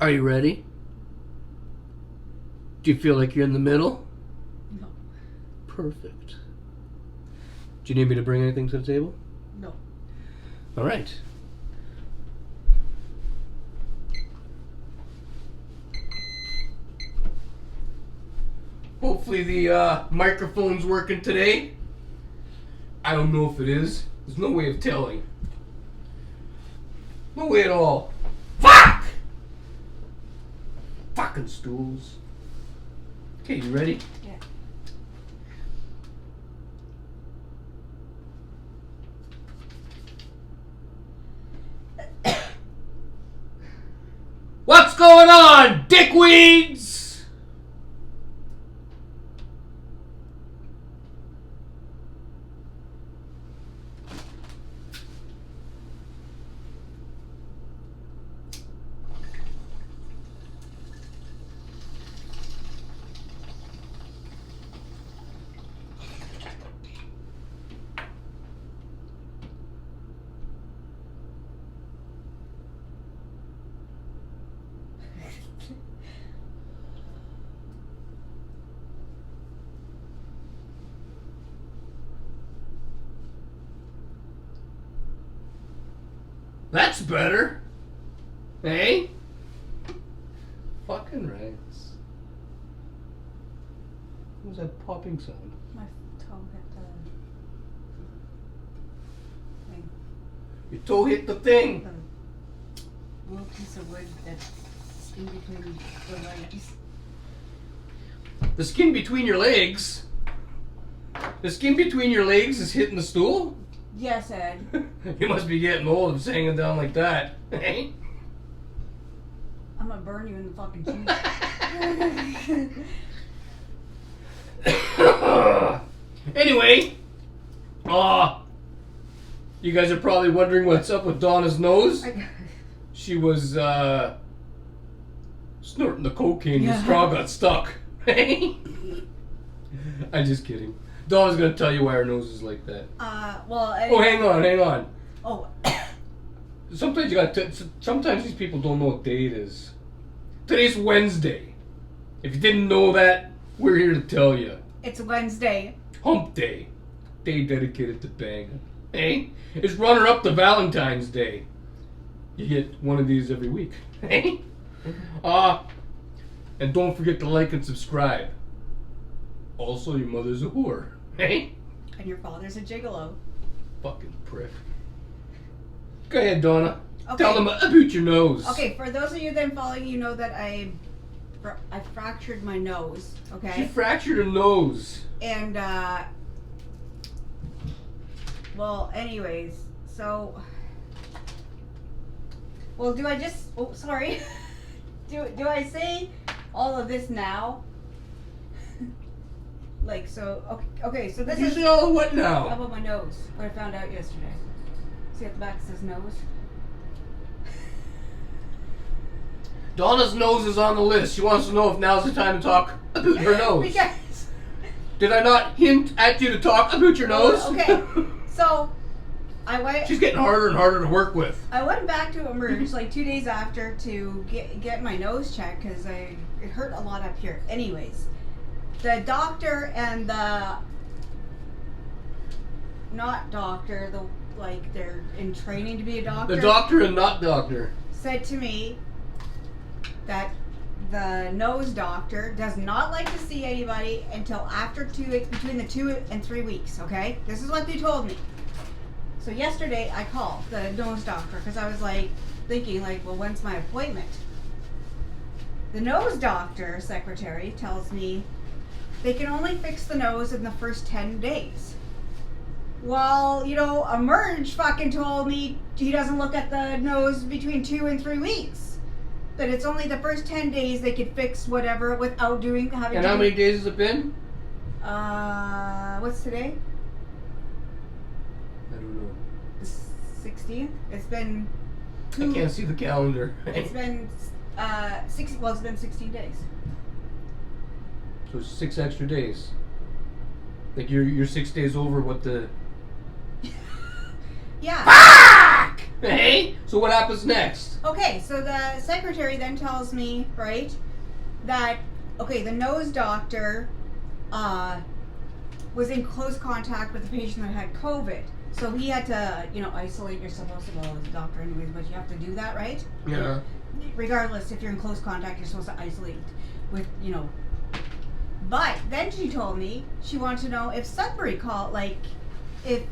Are you ready? Do you feel like you're in the middle? No. Perfect. Do you need me to bring anything to the table? No. All right. Hopefully the microphone's working today. I don't know if it is. There's no way of telling. No way at all. Fuck! Fucking stools. Okay, you ready? Yeah. What's going on, dickweeds? That's better. Hey? Fucking rights. What was that popping sound? My toe hit the thing. Your toe hit the thing. The little piece of wood that's in between the legs. The skin between your legs? The skin between your legs is hitting the stool? Yes, Ed. You must be getting old if it's hanging down like that. Hey? I'm gonna burn you in the fucking cheek. Anyway, you guys are probably wondering what's up with Donna's nose. She was snorting the cocaine. The straw got stuck. I'm just kidding. Donna's gonna tell you why her nose is like that. Well. Oh, hang on. Oh. Sometimes sometimes these people don't know what day it is. Today's Wednesday. If you didn't know that, we're here to tell you. It's Wednesday. Hump Day. Day dedicated to banging. Hey? It's runner up to Valentine's Day. You get one of these every week. Hey? And don't forget to like and subscribe. Also, your mother's a whore. Hey? And your father's a gigolo. Fucking prick. Go ahead, Donna. Okay. Tell them about your nose. Okay, for those of you that following, you know that I fractured my nose. Okay. She fractured her nose. And well, anyways, so. Well, do I just? Oh, sorry. do I say all of this now? Like so. Okay. So this You is. say all what How now? about my nose? What I found out yesterday. See at the back it says nose. Donna's nose is on the list. She wants to know if now's the time to talk about her nose. Because. Did I not hint at you to talk about your nose? Okay. So. I went. She's getting harder and harder to work with. I went back to Emerge like 2 days after to get my nose checked because it hurt a lot up here. Anyways, the doctor and the not doctor, they're in training to be a doctor. The doctor and not doctor said to me that the nose doctor does not like to see anybody until after between the 2 and 3 weeks. Okay, this is what they told me. So yesterday I called the nose doctor because I was thinking well, when's my appointment? The nose doctor secretary tells me they can only fix the nose in the first 10 days. Well, Emerge fucking told me he doesn't look at the nose between 2 and 3 weeks. That it's only the first 10 days they could fix whatever without having. And how many days has it been? What's today? I don't know. The 16th. It's been. I can't see the calendar. It's been it's been 16 days. So 6 extra days. Like you're 6 days over what the. Yeah. Fuck! Hey, So what happens next? Okay, so the secretary then tells me, right, that, okay, the nose doctor was in close contact with the patient that had COVID. So he had to, isolate. You're supposed to go to the doctor anyways, but you have to do that, right? Yeah. Regardless, if you're in close contact, you're supposed to isolate with, But then she told me she wanted to know if Sudbury called, if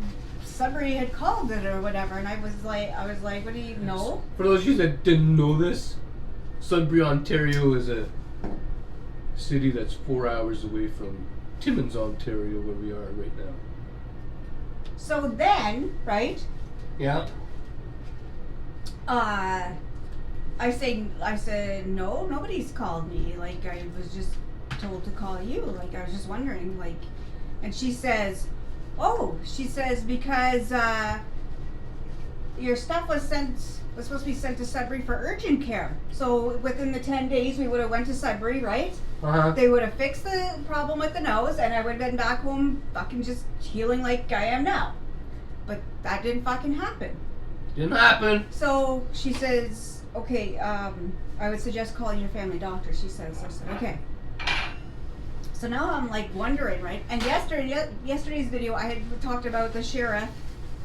Sudbury had called it or whatever, and I was like, what do you know? For those of you that didn't know this, Sudbury, Ontario is a city that's 4 hours away from Timmins, Ontario, where we are right now. So then, right? Yeah. I said, no, nobody's called me. Like, I was just told to call you. Like, I was just wondering, and she says, because your stuff was supposed to be sent to Sudbury for urgent care. So within the 10 days, we would have went to Sudbury, right? Uh-huh. They would have fixed the problem with the nose, and I would have been back home fucking just healing like I am now. But that didn't fucking happen. Didn't happen. So she says, okay, I would suggest calling your family doctor, she says. I said, okay. So now I'm wondering, right? And yesterday's video, I had talked about the sheriff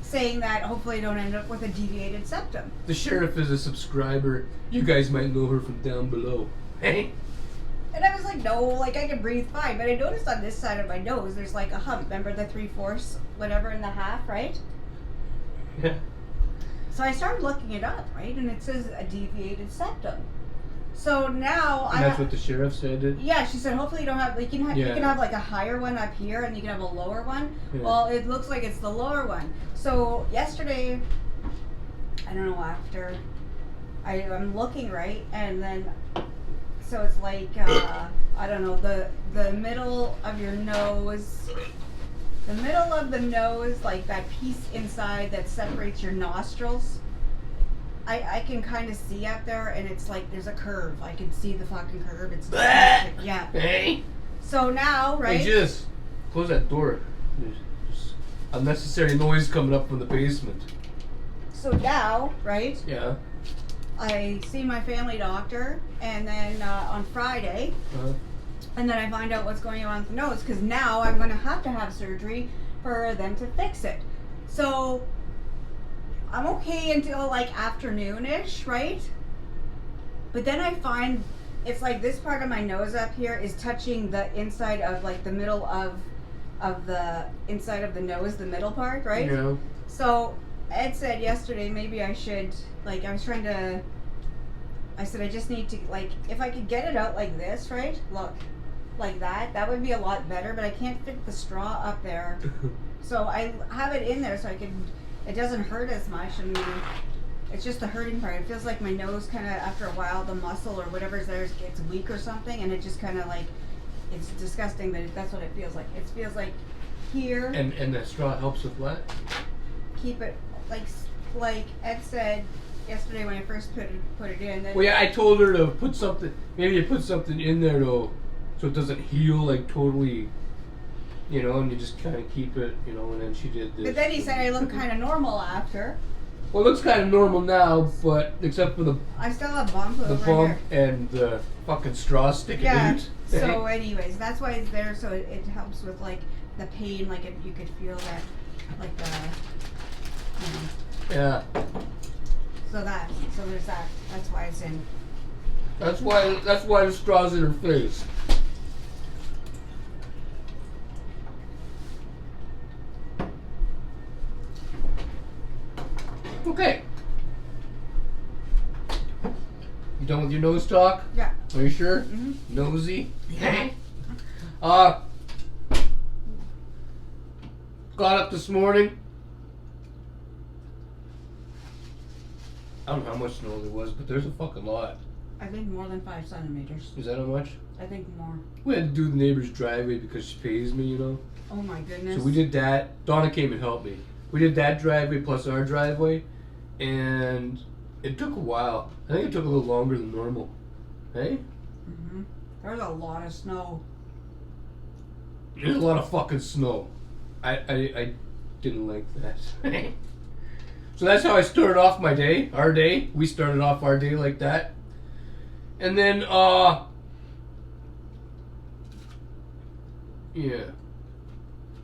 saying that hopefully I don't end up with a deviated septum. The sheriff is a subscriber. You guys might know her from down below. Hey? And I was like, no, I can breathe fine. But I noticed on this side of my nose, there's a hump. Remember the 3/4, whatever, in the half, right? Yeah. So I started looking it up, right? And it says a deviated septum. So now And that's what the sheriff said? Yeah, she said hopefully you don't have, you can have a higher one up here and you can have a lower one. Yeah. Well, it looks like it's the lower one. So yesterday, I don't know, after, I'm looking, right? And then, so it's I don't know, the middle of your nose, that piece inside that separates your nostrils, I can kind of see up there, and it's there's a curve. I can see the fucking curve. It's yeah. Hey. So now, right? Hey, just close that door. There's just unnecessary noise coming up from the basement. So now, right? Yeah. I see my family doctor, and then on Friday, and then I find out what's going on with the nose, because now I'm going to have surgery for them to fix it. So I'm okay until afternoon-ish, right? But then I find it's this part of my nose up here is touching the inside of the middle of the inside of the nose, the middle part, right? Yeah. So Ed said yesterday maybe I should, I said I just need to, if I could get it out like this, right? Look, like that would be a lot better, but I can't fit the straw up there. So I have it in there so it doesn't hurt as much, and it's just the hurting part. It feels like my nose kind of, after a while, the muscle or whatever's there gets weak or something, and it just kind of it's disgusting, but that's what it feels like. It feels like here. And the straw helps with what? Keep it, like Ed said yesterday when I first put it in. Then well, yeah, I told her to put something, maybe you put something in there though, so it doesn't heal totally, and you just kind of keep it, and then she did this. But then he said I look kind of normal after. Well, it looks kind of normal now, but except for I still have bump over bump here. and the fucking straw sticking yeah. out. So anyways, that's why it's there, so it helps with the pain, you could feel that, Yeah. So there's that. That's why it's in. That's why the straw's in her face. Okay. You done with your nose talk? Yeah. Are you sure? Mm-hmm. Nosy? Yeah. Got up this morning. I don't know how much snow there was, but there's a fucking lot. I think more than 5 centimeters. Is that how much? I think more. We had to do the neighbor's driveway because she pays me, Oh my goodness. So we did that. Donna came and helped me. We did that driveway plus our driveway, and it took a while. I think it took a little longer than normal. Hey? Mm-hmm. There's a lot of snow. There's a lot of fucking snow. I didn't like that. So that's how I started off my day, our day. We started off our day like that. And then, yeah.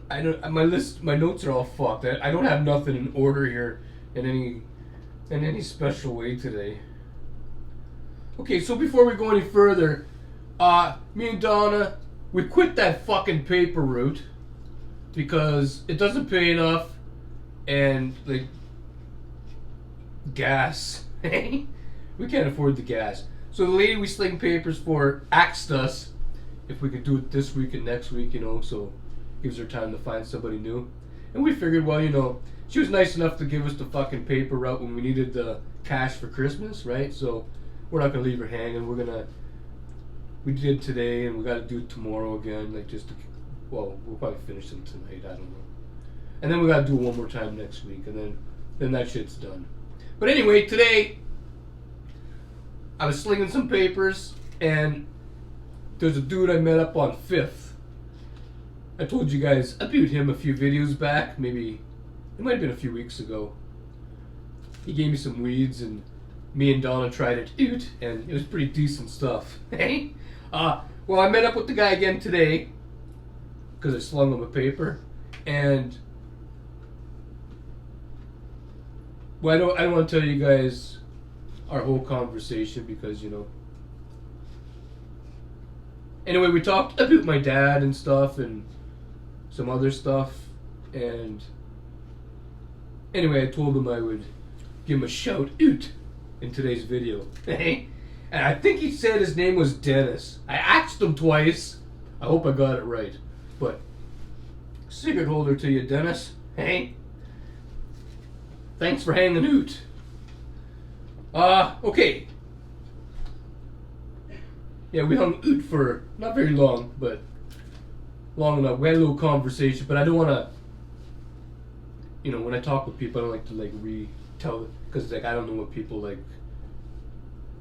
I don't. My notes are all fucked. I don't have nothing in order here in any special way today. Okay, so before we go any further, me and Donna, we quit that fucking paper route because it doesn't pay enough, and like gas, we can't afford the gas. So the lady we sling papers for asked us if we could do it this week and next week, so gives her time to find somebody new. And we figured, well, she was nice enough to give us the fucking paper route when we needed the cash for Christmas, right? So we're not gonna leave her hanging. We did today, and we got to do it tomorrow again. We'll probably finish them tonight. I don't know. And then we got to do it one more time next week, and then that shit's done. But anyway, today I was slinging some papers, and there's a dude I met up on 5th. I told you guys about him a few videos back. Maybe it might have been a few weeks ago. He gave me some weeds, and me and Donna tried it out, and it was pretty decent stuff. Hey? Well, I met up with the guy again today because I slung him a paper, and well, I don't want to tell you guys our whole conversation because Anyway, we talked about my dad and stuff and some other stuff, and anyway, I told him I would give him a shout out in today's video. And I think he said his name was Dennis. I asked him twice. I hope I got it right. But cigarette holder to you, Dennis. Hey. Thanks for hanging out. Okay. Yeah, we hung out for not very long, but long enough. We had a little conversation, but I don't want to, when I talk with people, I don't like to retell it, because I don't know what people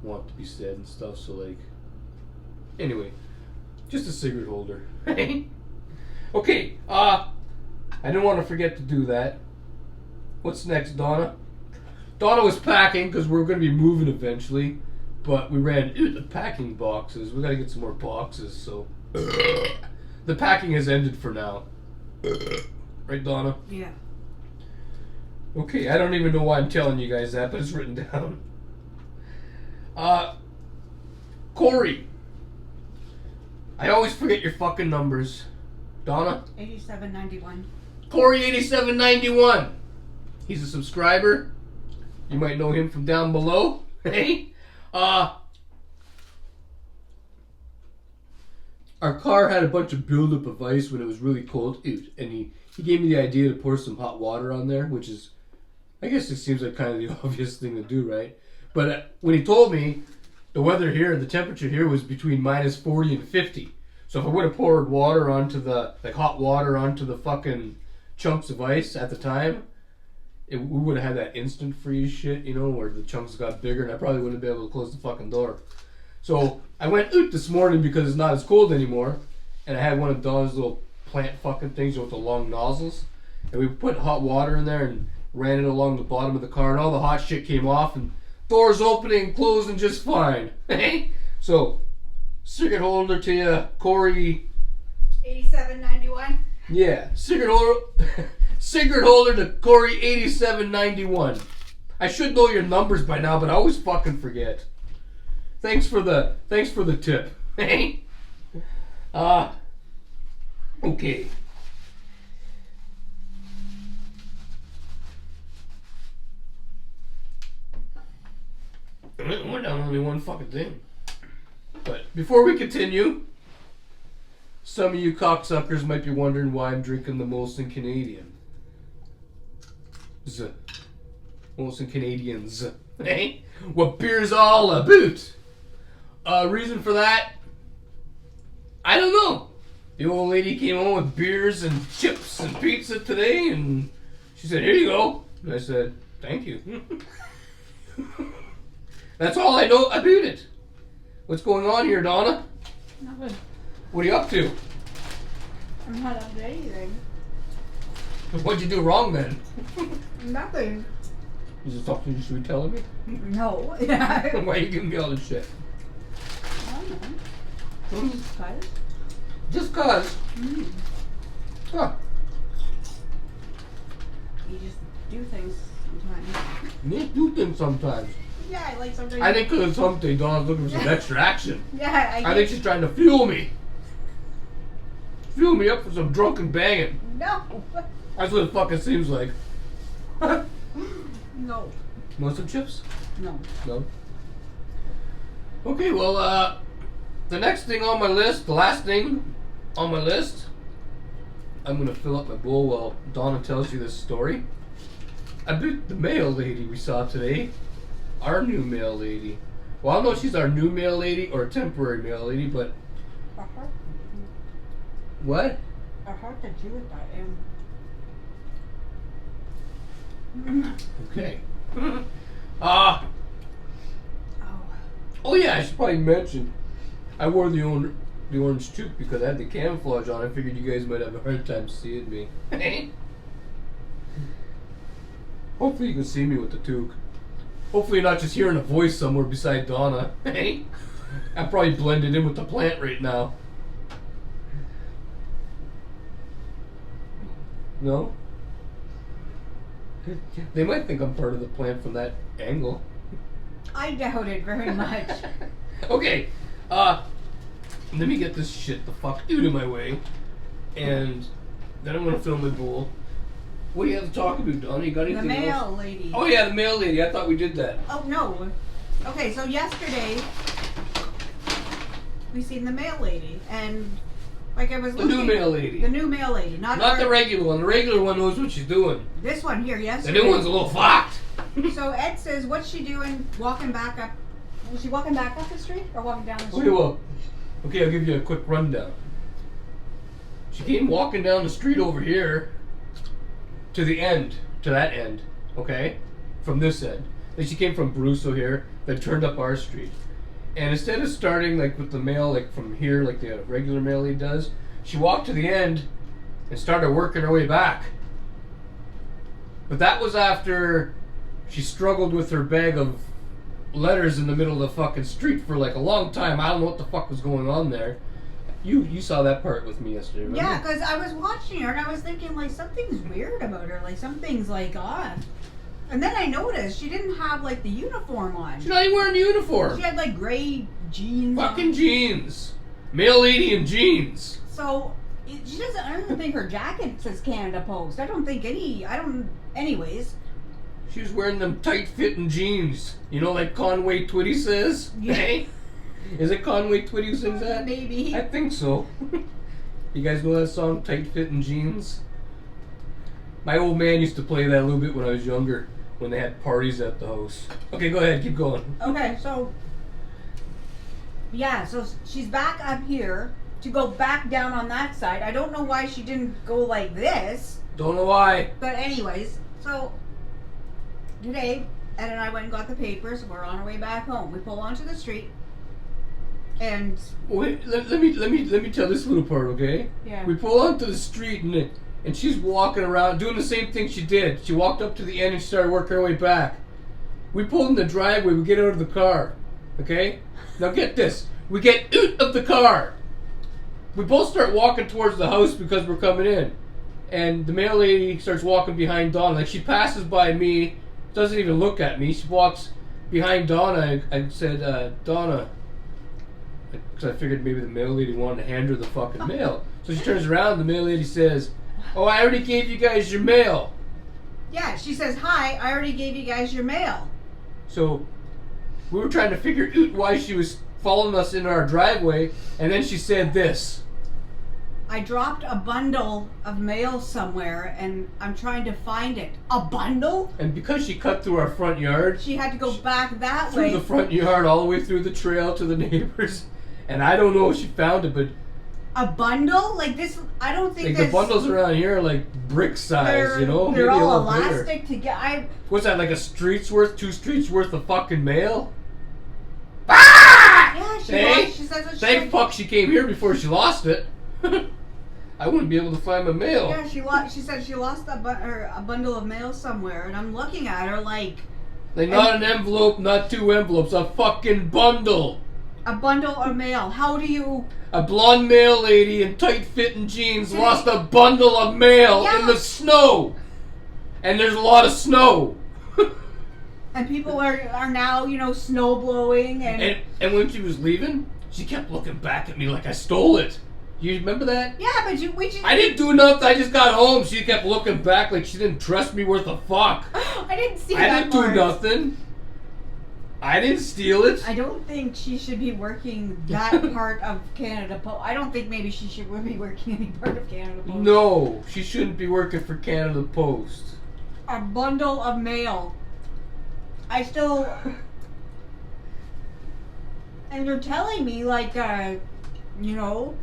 want to be said and stuff. So anyway, just a cigarette holder. Okay. I didn't want to forget to do that. What's next, Donna? Donna was packing because we're going to be moving eventually, but we ran out of packing boxes. We got to get some more boxes. So the packing has ended for now. Right, Donna? Yeah. Okay, I don't even know why I'm telling you guys that, but it's written down. Corey. I always forget your fucking numbers. Donna? 8791. Corey 8791. He's a subscriber. You might know him from down below. Hey? Our car had a bunch of buildup of ice when it was really cold. And he gave me the idea to pour some hot water on there, which is, I guess it seems like kind of the obvious thing to do, right? But when he told me the weather here, the temperature here was between minus 40 and 50. So if I would have poured water onto hot water onto the fucking chunks of ice at the time, we would have had that instant freeze shit, where the chunks got bigger, and I probably wouldn't have been able to close the fucking door. So I went out this morning because it's not as cold anymore, and I had one of Donna's little plant fucking things with the long nozzles, and we put hot water in there and ran it along the bottom of the car, and all the hot shit came off, and doors opening and closing just fine. So, cigarette holder to you, Corey. 8791. Yeah, cigarette holder to Corey 8791. I should know your numbers by now, but I always fucking forget. Thanks for the tip. Okay. We're down only one fucking thing. But before we continue, some of you cocksuckers might be wondering why I'm drinking the Molson Canadian. Molson Canadians. Hey? What beer's all about? Reason for that? I don't know. The old lady came home with beers and chips and pizza today, and she said, "Here you go." And I said, "Thank you." That's all I know about it. What's going on here, Donna? Nothing. What are you up to? I'm not up to anything. What'd you do wrong then? Nothing. Is it something you should be telling me? No. Why are you giving me all this shit? I don't know. Cause? Just cause. Huh. You just do things sometimes. Me do things sometimes. Yeah, like sometimes. I think because something Donna's looking for some extra action. Yeah, I think she's trying to fuel me. Fuel me up for some drunken banging. No. That's what it fucking seems like. No. Want some chips? No. No. Okay, well, the next thing on my list, the last thing on my list, I'm gonna fill up my bowl while Donna tells you this story. I bet the mail lady we saw today, our new mail lady. Well, I don't know if she's our new mail lady or a temporary mail lady, but what? I heard that you would die. Okay. Oh. Oh yeah, I should probably mention I wore the orange toque because I had the camouflage on. I figured you guys might have a hard time seeing me. Hopefully you can see me with the toque. Hopefully you're not just hearing a voice somewhere beside Donna. I'm probably blended in with the plant right now. No? They might think I'm part of the plant from that angle. I doubt it very much. Okay, let me get this shit the fuck out of my way, and then I'm gonna fill my bowl. What do you have to talk about, Donna? You got anything The mail else? lady. Oh yeah, the mail lady. I thought we did that. Oh no. Okay, so yesterday we seen the mail lady, and like I was The looking. new mail lady. The new mail lady, not the regular one. The regular one knows what she's doing. This one here, The yesterday. new one's a little fucked. So Ed says, what's she doing walking back up? Was she walking back up the street or walking down the street? Okay, well, okay, I'll give you a quick rundown. She came walking down the street over here to the end, to that end, okay? From this end. Then she came from Brusso here, then turned up our street. And instead of starting like with the mail like from here, like the regular mail lady does, she walked to the end and started working her way back. But that was after she struggled with her bag of letters in the middle of the fucking street for like a long time. I don't know what the fuck was going on there. You saw that part with me yesterday, right? Yeah, because I was watching her and I was thinking like something's weird about her, like something's like off. And then I noticed she didn't have like the uniform on. She's not even wearing a uniform. She had like gray jeans. Fucking on. jeans. Mail lady in jeans. So she doesn't. I don't think her jacket says Canada Post. Anyways. She was wearing them tight-fitting jeans. You know, like Conway Twitty says? Yeah. Hey? Is it Conway Twitty who sings that? Maybe. I think so. You guys know that song, Tight-Fitting Jeans? My old man used to play that a little bit when I was younger, when they had parties at the house. Okay, go ahead, keep going. Okay, so yeah, so she's back up here to go back down on that side. I don't know why she didn't go like this. Don't know why. But anyways, so today Ed and I went and got the papers. We're on our way back home. We pull onto the street, and Wait, let me tell this little part, okay? yeah, We pull onto the street and she's walking around doing the same thing she did. She walked up to the end and she started working her way back. We pull in the driveway, we get out of the car. Okay? Now get this. We get out of the car. We both start walking towards the house because we're coming in. And the mail lady starts walking behind Donna. Like she passes by me, doesn't even look at me. She walks behind Donna. I said, Donna, because I figured maybe the mail lady wanted to hand her the fucking mail. So she turns around, the mail lady says, "Oh, I already gave you guys your mail." yeah, she says, "Hi, I already gave you guys your mail." So we were trying to figure out why she was following us in our driveway, and then she said this. I dropped a bundle of mail somewhere, and I'm trying to find it. A bundle? And because she cut through our front yard, She had to go back that through way. the front yard, all the way through the trail to the neighbors, and I don't know if she found it, but A bundle? Like this? I don't think like the this. bundles around here are like brick size, They're, you know? they're Maybe a all little bigger. elastic together. What's that, like a street's worth, 2 streets worth of fucking mail? Ah! Yeah, she Hey, was. She says that thank fuck she came here before she lost it. I wouldn't be able to find my mail. Yeah, she said she lost a bundle of mail somewhere, and I'm looking at her like, Like, not an envelope, not 2 envelopes, a fucking bundle. A bundle of mail. How do you... A blonde mail lady in tight-fitting jeans lost a bundle of mail in the snow. And there's a lot of snow. And people are now, you know, snow blowing and when she was leaving, she kept looking back at me like I stole it. You remember that? Yeah, but we just... I didn't do nothing. I just got home. She kept looking back like she didn't trust me worth a fuck. I didn't see I that didn't part. do nothing. I didn't steal it. I don't think she should be working that part of Canada Post. I don't think maybe she should be working any part of Canada Post. No, she shouldn't be working for Canada Post. A bundle of mail. I still... And you're telling me, like, you know...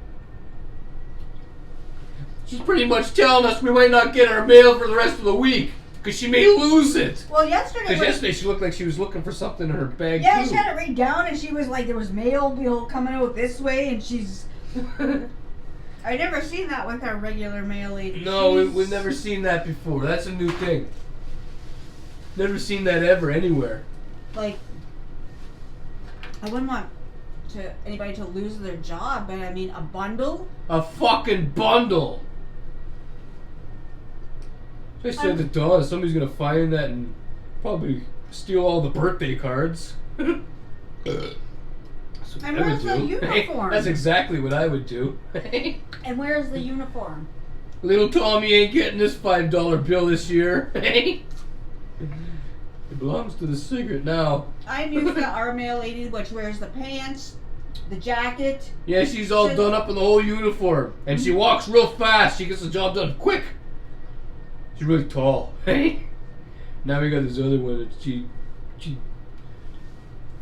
She's pretty much telling us we might not get our mail for the rest of the week. Because she may lose it. Well, yesterday... Because yesterday she looked like she was looking for something in her bag, yeah, too. she had it right down, and she was like, there was mail, you know, coming out this way, and she's... I never seen that with our regular mail lady. No, we've never seen that before. That's a new thing. Never seen that ever, anywhere. Like, I wouldn't want anybody to lose their job, but I mean, a bundle? A fucking bundle! I said to Donna, somebody's gonna find that and probably steal all the birthday cards. That's what And I would where's the do. uniform? That's exactly what I would do. And where's the uniform? Little Tommy ain't getting this $5 bill this year. It belongs to the Cigrit now. I'm used to our mail lady, which wears the pants, the jacket. Yeah, she's all done up in the whole uniform. And she walks real fast. She gets the job done quick. She's really tall. Now we got this other one that she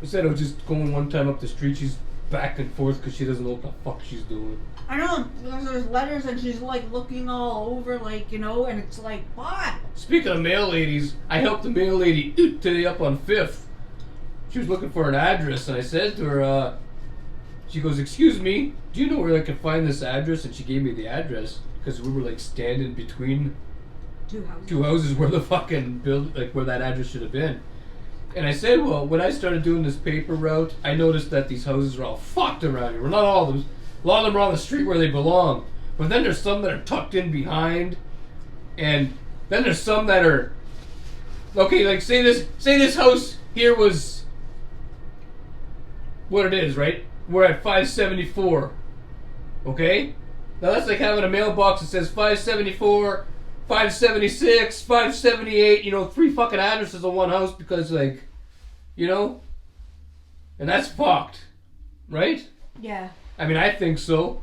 instead of just going one time up the street, she's back and forth because she doesn't know what the fuck she's doing. I know, there's letters and she's like looking all over, like, you know, and it's like, what? Speaking of mail ladies, I helped the mail lady today up on 5th. She was looking for an address, and I said to her, she goes, "Excuse me, do you know where I can find this address?" And she gave me the address because we were like standing between two houses where the fucking where that address should have been. And I said, well, when I started doing this paper route, I noticed that these houses are all fucked around here. Well, not all of them. A lot of them are on the street where they belong. But then there's some that are tucked in behind. And then there's some that are... Okay, like say this house here was... what it is, right? We're at 574. Okay? Now that's like having a mailbox that says 574... 576, 578, you know, 3 fucking addresses on one house because, like, you know? And that's fucked. Right? Yeah. I mean, I think so.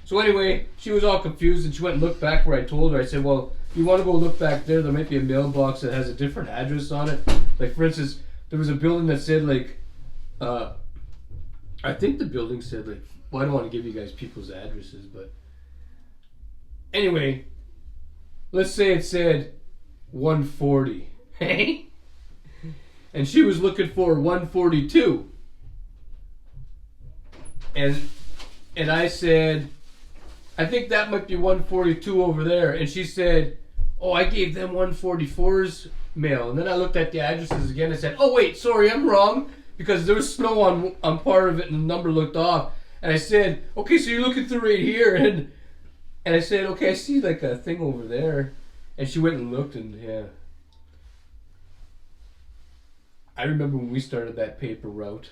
So anyway, she was all confused and she went and looked back where I told her. I said, well, if you want to go look back there might be a mailbox that has a different address on it. Like, for instance, there was a building that said, like, I think the building said, like, well, I don't want to give you guys people's addresses, but anyway... Let's say it said 140, hey? And she was looking for 142. And I said, I think that might be 142 over there. And she said, oh, I gave them 144's mail. And then I looked at the addresses again and said, oh, wait, sorry, I'm wrong. Because there was snow on part of it and the number looked off. And I said, okay, so you're looking through right here. And I said, okay, I see like a thing over there. And she went and looked and, yeah. I remember when we started that paper route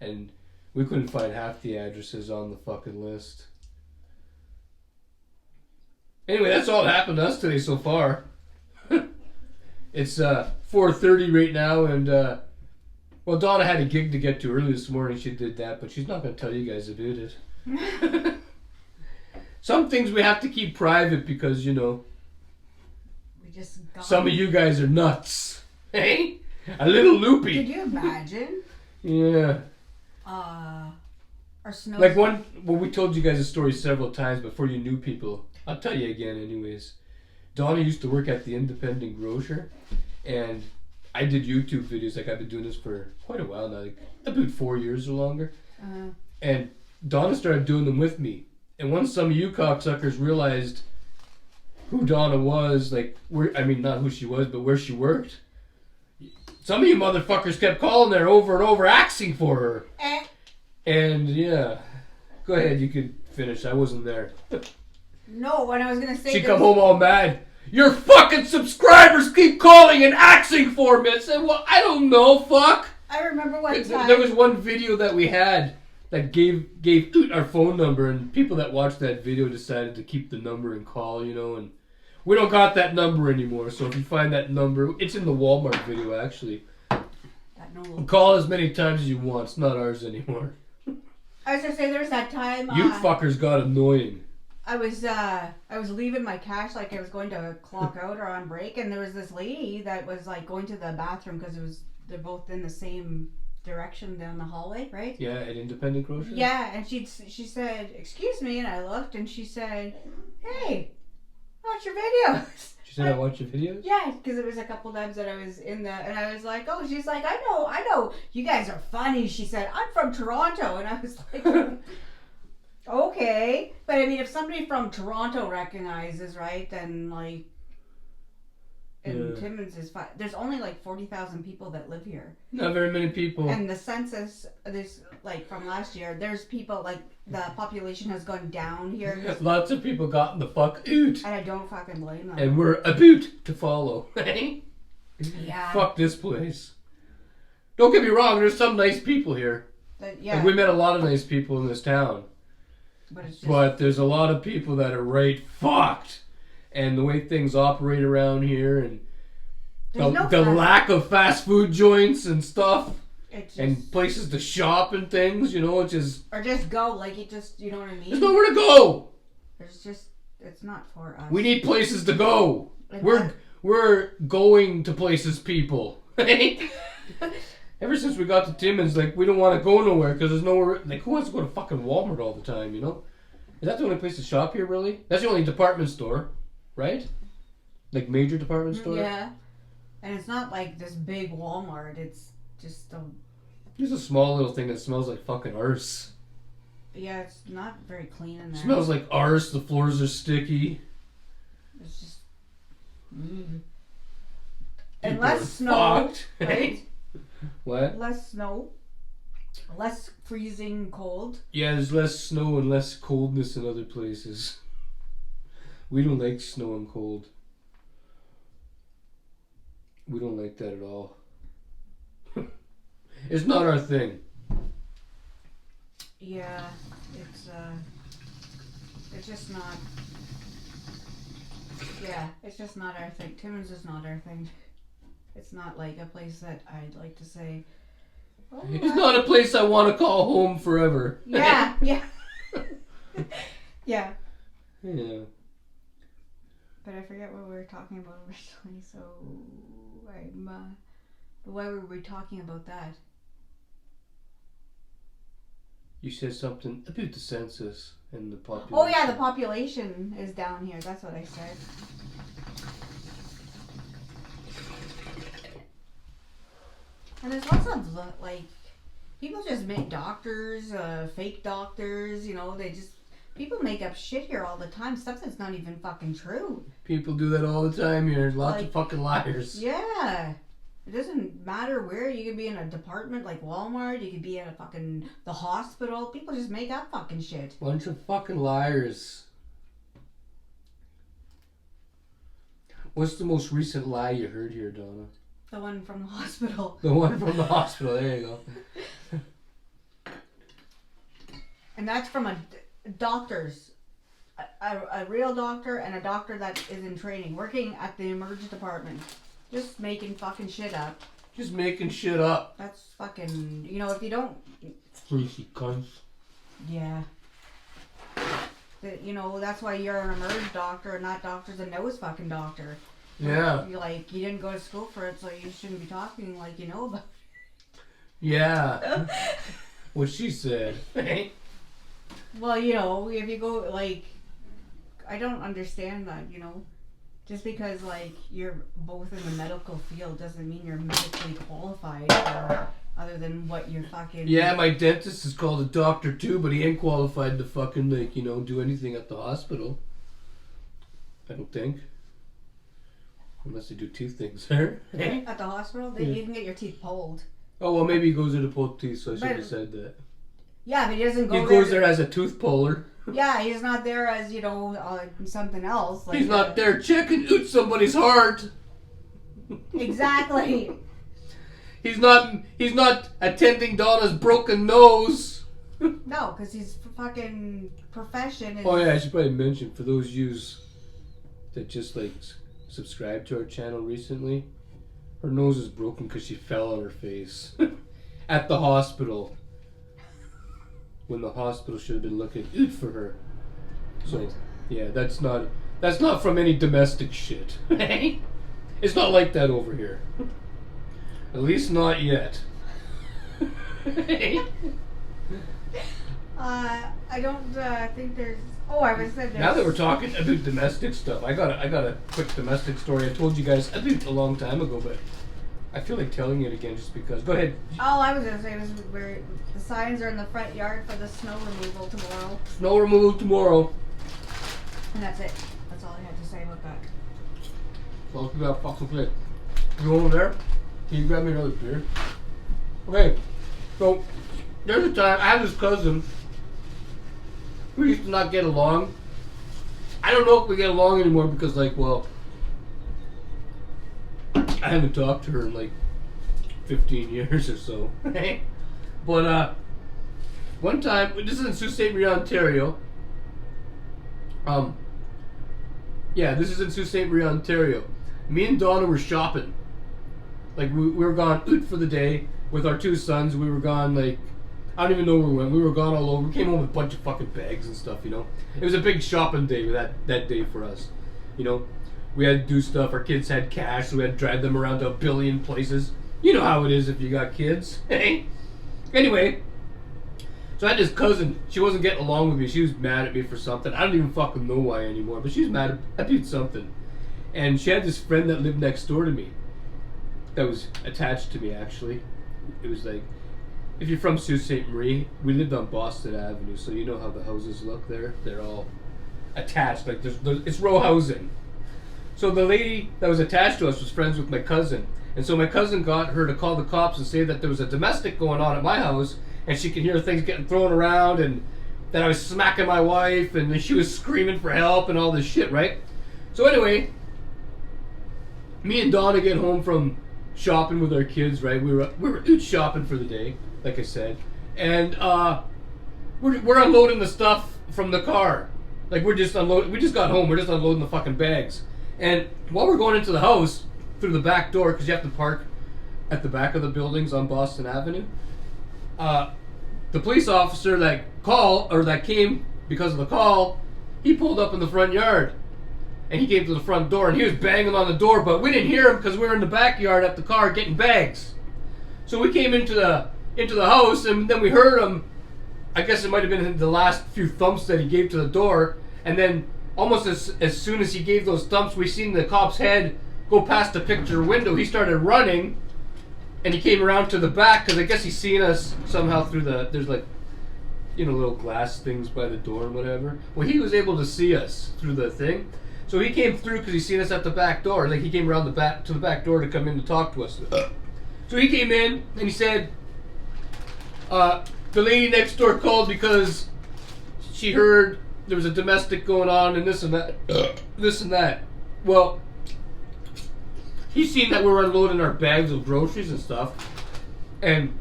and we couldn't find half the addresses on the fucking list. Anyway, that's all that happened to us today so far. It's 4:30 right now and, well, Donna had a gig to get to early this morning. She did that, but she's not going to tell you guys about it. Some things we have to keep private because, you know, some of you guys are nuts. Hey? A little loopy. Could you imagine? Yeah. Our snow... Like well, we told you guys a story several times before you knew people. I'll tell you again anyways. Donna used to work at the independent grocer, and I did YouTube videos. Like, I've been doing this for quite a while now, like about 4 years or longer. And Donna started doing them with me. And once some of you cocksuckers realized who Donna was, like, not who she was, but where she worked, Some of you motherfuckers kept calling there over and over, asking for her. And yeah, go ahead. You could finish. I wasn't there. No, what I was gonna say. She come home all mad. Your fucking subscribers keep calling and asking for me. I said, well, I don't know. Fuck. I remember one time. There was one video that we had that gave our phone number, and people that watched that video decided to keep the number and call, you know, and we don't got that number anymore. So if you find that number, it's in the Walmart video actually. Call as many times as you want. It's not ours anymore. I was gonna say there's that time. You fuckers got annoying. I was leaving my cash, like I was going to clock out or on break, and there was this lady that was like going to the bathroom because they're both in the same direction down the hallway, right? Yeah, at Independent Grocery. Yeah, and she said, "Excuse me," and I looked, and she said, "Hey, watch your videos." She said, "I watch your videos." Yeah, because it was a couple times that I was in the, and I was like, "Oh," she's like, I know, you guys are funny." She said, "I'm from Toronto," and I was like. Okay, but I mean, if somebody from Toronto recognizes, right, then like, and Timmins is fine. There's only like 40,000 people that live here. Not very many people. And the census, this like from last year, there's people like the population has gone down here. Lots of people gotten the fuck out. And I don't fucking blame them. And we're about to follow. Yeah. Fuck this place. Don't get me wrong. There's some nice people here. Yeah. And we met a lot of nice people in this town. But there's a lot of people that are right fucked. And the way things operate around here and the lack of fast food joints and stuff. And places to shop and things, you know, it's just... Or just go, like, you know what I mean? There's nowhere to go! It's not for us. We need places to go. We're going to places, people. Ever since we got to Timmins, like, we don't want to go nowhere because there's nowhere... Like, who wants to go to fucking Walmart all the time, you know? Is that the only place to shop here, really? That's the only department store, right? Like, major department store? Yeah. And it's not like this big Walmart. It's just Just a small little thing that smells like fucking arse. Yeah, it's not very clean in there. Smells like arse. The floors are sticky. It's just... And less snow, right? What? Less snow. Less freezing cold. Yeah, there's less snow and less coldness in other places. We don't like snow and cold. We don't like that at all. It's not our thing. Yeah, it's just not. Yeah, it's just not our thing. Timmins is not our thing. It's not like a place that I'd like to say. Oh, it's not a place I want to call home forever. Yeah, yeah. Yeah. Yeah. But I forget what we were talking about originally, so why were we talking about that? You said something about the census and the population. Oh yeah, the population is down here. That's what I said. And there's lots of like people just make doctors, fake doctors. You know, people make up shit here all the time. Stuff that's not even fucking true. People do that all the time here. Lots of fucking liars. Yeah. It doesn't matter where. You could be in a department like Walmart. You could be in the hospital. People just make up fucking shit. Bunch of fucking liars. What's the most recent lie you heard here, Donna? The one from the hospital. The one from the hospital. There you go. And that's from a doctor's. A real doctor and a doctor that is in training. Working at the emergency department. Just making fucking shit up. Just making shit up. That's fucking... You know, if you don't... Freaky cunts. Yeah. You know, that's why you're an emergency doctor and not doctor's a nose fucking doctor. Yeah. You didn't go to school for it, so you shouldn't be talking like you know about it. Yeah. What she said. Well, you know, if you go, like... I don't understand that, you know. Just because, like, you're both in the medical field doesn't mean you're medically qualified or other than what you're fucking... Yeah, my dentist is called a doctor too, but he ain't qualified to fucking, like, you know, do anything at the hospital. I don't think. Unless they do teeth things, there. At the hospital, you can get your teeth pulled. Oh, well, maybe he goes there to pull teeth, so I should have said that. Yeah, but he doesn't go there. He goes there as a tooth puller. Yeah, he's not there as, something else. He's not there checking out somebody's heart. Exactly. He's not attending Donna's broken nose. No, because his fucking profession is... Oh, yeah, I should probably mention, for those yous that just, subscribed to our channel recently, her nose is broken because she fell on her face at the hospital. When the hospital should have been looking out for her. So, yeah, that's not from any domestic shit. It's not like that over here. At least not yet. I don't think there's... Oh, I was said there's... Now that we're talking about domestic stuff, I got a quick domestic story I told you guys about a long time ago, but I feel like telling it again just because. Go ahead. All I was going to say was where the signs are in the front yard for the snow removal tomorrow. Snow removal tomorrow. And that's it. That's all I had to say about that. Well, we got fucking play. You over there? Can you grab me another beer? Okay. So, there's a time I had this cousin. We used to not get along. I don't know if we get along anymore because, I haven't talked to her in 15 years or so. But one time, this is in Sault Ste. Marie, Ontario. Yeah, this is in Sault Ste. Marie, Ontario. Me and Donna were shopping. We were gone out for the day with our two sons. We were gone I don't even know where we went. We were gone all over. We came home with a bunch of fucking bags and stuff, It was a big shopping day that day for us, We had to do stuff. Our kids had cash, so we had to drag them around to a billion places. You know how it is if you got kids. Anyway, so I had this cousin. She wasn't getting along with me. She was mad at me for something. I don't even fucking know why anymore, but she was mad about something. And she had this friend that lived next door to me. That was attached to me, actually. It was if you're from Sault Ste. Marie, we lived on Boston Avenue, so you know how the houses look there. They're all attached. It's row housing. So the lady that was attached to us was friends with my cousin. And so my cousin got her to call the cops and say that there was a domestic going on at my house, and she could hear things getting thrown around, and that I was smacking my wife, and she was screaming for help and all this shit, right? So anyway, me and Donna get home from shopping with our kids, right? We were out shopping for the day, like I said, and we're unloading the stuff from the car. We're just unloading. We just got home. We're just unloading the fucking bags. And while we're going into the house through the back door, because you have to park at the back of the buildings on Boston Avenue, the police officer that came because of the call, he pulled up in the front yard, and he came to the front door, and he was banging on the door, but we didn't hear him because we were in the backyard at the car getting bags. So we came into the house, and then we heard him. I guess it might have been the last few thumps that he gave to the door, and then almost as soon as he gave those thumps, we seen the cop's head go past the picture window. He started running, and he came around to the back because I guess he's seen us somehow through there's little glass things by the door and whatever. Well, he was able to see us through the thing, so he came through because he seen us at the back door. He came around to the back door to come in to talk to us. So he came in and he said, the lady next door called because she heard there was a domestic going on and this and that. Well, he's seen that we were unloading our bags of groceries and stuff, and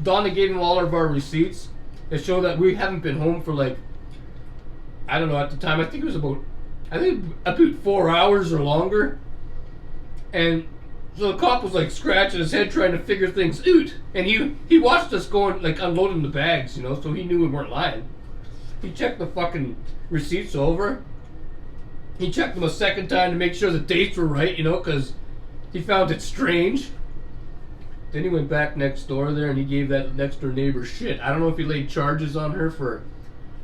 Donna gave him all of our receipts that show that we haven't been home for I don't know, at the time, I think it was about 4 hours or longer. And so the cop was scratching his head trying to figure things out, and he watched us going unloading the bags, so he knew we weren't lying. He checked the fucking receipts over. He checked them a second time to make sure the dates were right, because he found it strange. Then he went back next door there and he gave that next door neighbor shit. I don't know if he laid charges on her for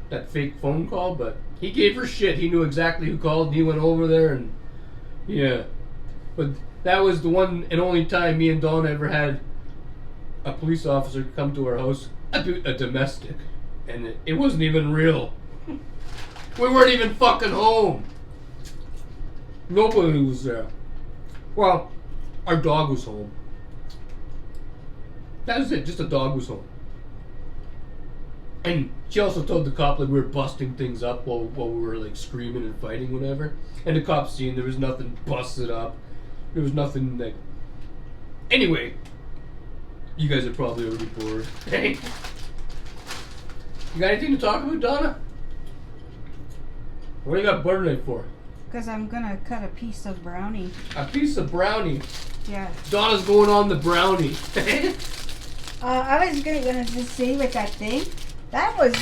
that fake phone call, but he gave her shit. He knew exactly who called, and he went over there, and yeah. But that was the one and only time me and Donna ever had a police officer come to our house about a domestic. And it wasn't even real. We weren't even fucking home. Nobody was there. Well, our dog was home. That was it. Just the dog was home. And she also told the cop like we were busting things up while we were like screaming and fighting, whatever. And the cop seen there was nothing busted up. There was nothing like. Anyway, you guys are probably already bored. Hey, you got anything to talk about, Donna? What do you got butter knife for? Because I'm gonna cut a piece of brownie. A piece of brownie. Yeah. Donna's going on the brownie. I was gonna just say with that thing, that was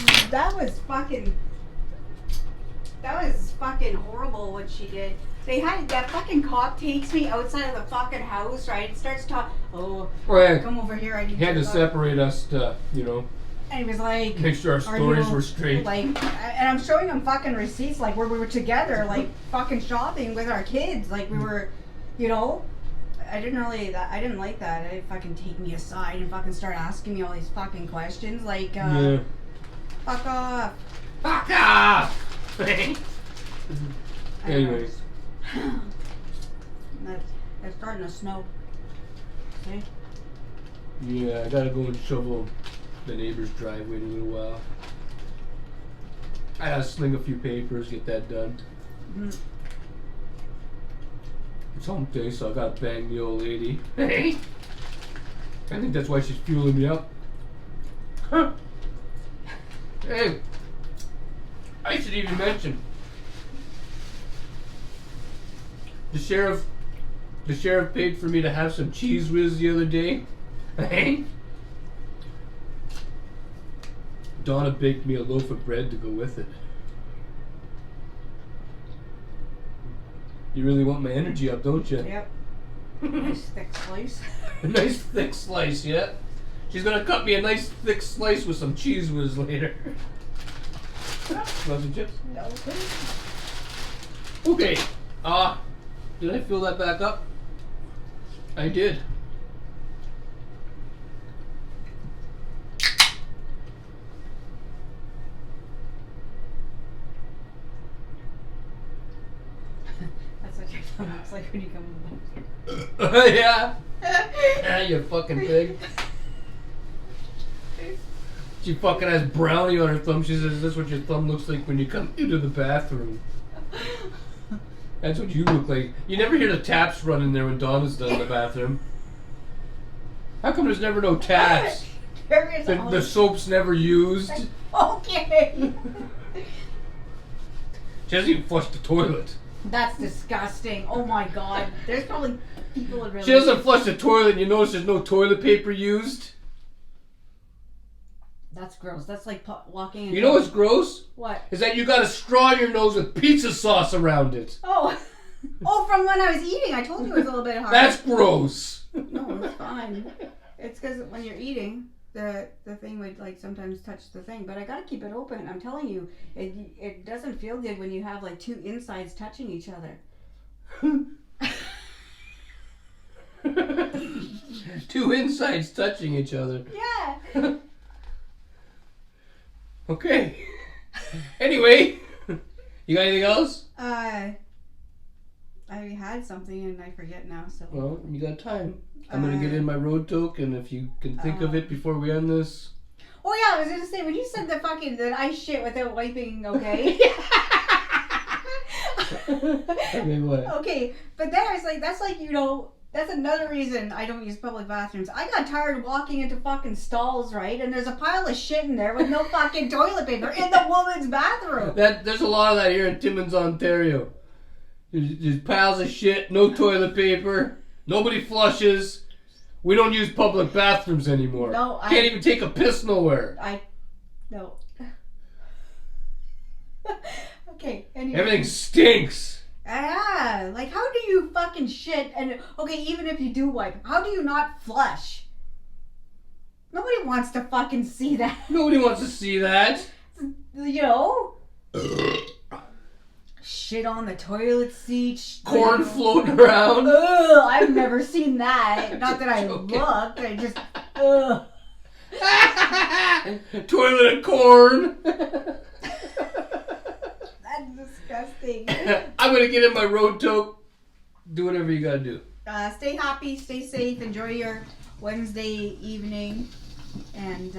fucking horrible what she did. They had that fucking cop takes me outside of the fucking house, right? Starts talking. Oh, Right. come over here. I need He had to talk. separate us to, you know, And he was like, make sure our "Are stories you-" were straight. Like, and I'm showing him fucking receipts, like where we were together, like fucking shopping with our kids, like we were, you know. I didn't like that. They fucking take me aside and fucking start asking me all these fucking questions, like, Yeah. fuck off. Fuck off! Anyways. It's starting to snow. See? Yeah, I gotta go and shovel the neighbor's driveway in a little while. I gotta sling a few papers, get that done. Mm-hmm. It's hump day, so I gotta bang the old lady. Hey! I think that's why she's fueling me up. Huh. Hey! I should even mention the sheriff paid for me to have some cheese whiz the other day. Hey! Donna baked me a loaf of bread to go with it. You really want my energy up, don't you? Yep. Nice thick slice. A nice thick slice, yeah. She's gonna cut me a nice thick slice with some cheese whiz later. Want some chips? No, please. Okay. Did I fill that back up? I did. That's what your thumb looks like when you come in the box. Yeah. Ah, you fucking pig. She fucking has brownie on her thumb. She says, "That's what your thumb looks like when you come into the bathroom." That's what you look like. You never hear the taps running there when Donna's done in the bathroom. How come there's never no taps? There is The soap's never used. Okay. She hasn't even flushed the toilet. That's disgusting. Oh my god. There's probably people that really. She doesn't flush the toilet and you notice there's no toilet paper used. That's gross. That's like walking in. You know what's gross? What? Is that you got a straw in your nose with pizza sauce around it. Oh. Oh, from when I was eating. I told you it was a little bit hard. That's gross. No, it's fine. It's because when you're eating, the thing would like sometimes touch the thing. But I gotta keep it open. I'm telling you, it doesn't feel good when you have like two insides touching each other. Two insides touching each other. Yeah. Okay. Anyway, you got anything else? I had something and I forget now. So. Well, you got time. I'm gonna get in my road token if you can think of it before we end this. Oh yeah, I was gonna say when you said that I shit without wiping, okay? Okay, what? Okay, but then I was like, that's like, you know, that's another reason I don't use public bathrooms. I got tired walking into fucking stalls, right? And there's a pile of shit in there with no fucking toilet paper in the woman's bathroom. There's a lot of that here in Timmins, Ontario. There's piles of shit, no toilet paper, nobody flushes. We don't use public bathrooms anymore. No, Can't even take a piss nowhere. No. Okay, anyway. Everything stinks. Ah, like how do you fucking shit and okay, even if you do wipe, how do you not flush? Nobody wants to fucking see that. Nobody wants to see that. You know? Shit on the toilet seat. Corn floating around. Ugh, I've never seen that. Not that I joking. looked. I just. Ugh. Toilet and corn. That's disgusting. I'm gonna get in my road tote. Do whatever you gotta do. Stay happy, stay safe, enjoy your Wednesday evening, and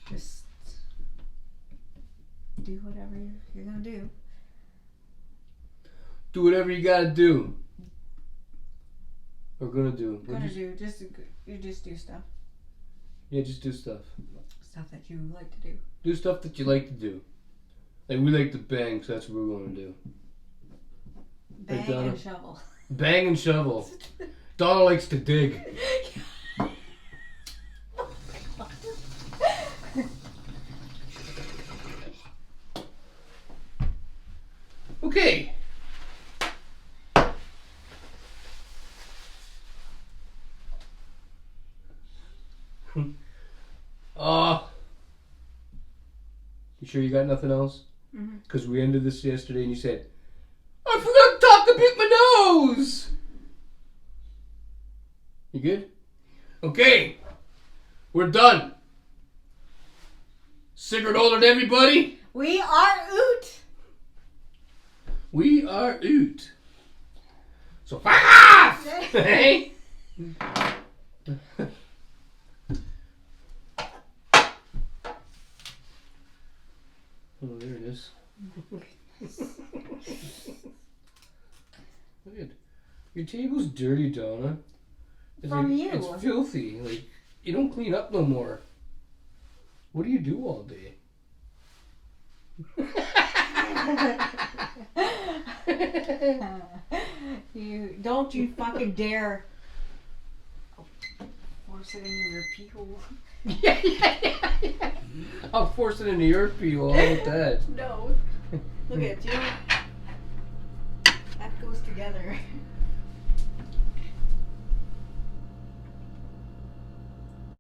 just do whatever you're gonna do. Do whatever you gotta do. Or gonna do. You just do stuff. Yeah, just do stuff. Stuff that you like to do. Do stuff that you like to do. Like we like to bang, so that's what we're gonna do. Bang Hey, Donna. and shovel. Bang and shovel. Donna likes to dig. Okay. You sure you got nothing else? Because we ended this yesterday and you said, I forgot to talk to pick my nose! You good? Okay. We're done. Cigrit older to everybody. We are oot. We are oot. So fuck off! Hey? Oh, there it is. Look at your table's dirty, Donna. It's From you. It's filthy. Like you don't clean up no more. What do you do all day? You fucking dare force it into your pee hole. Yeah. I'll force it into your pee hole. How about that? No. Look at you. That goes together.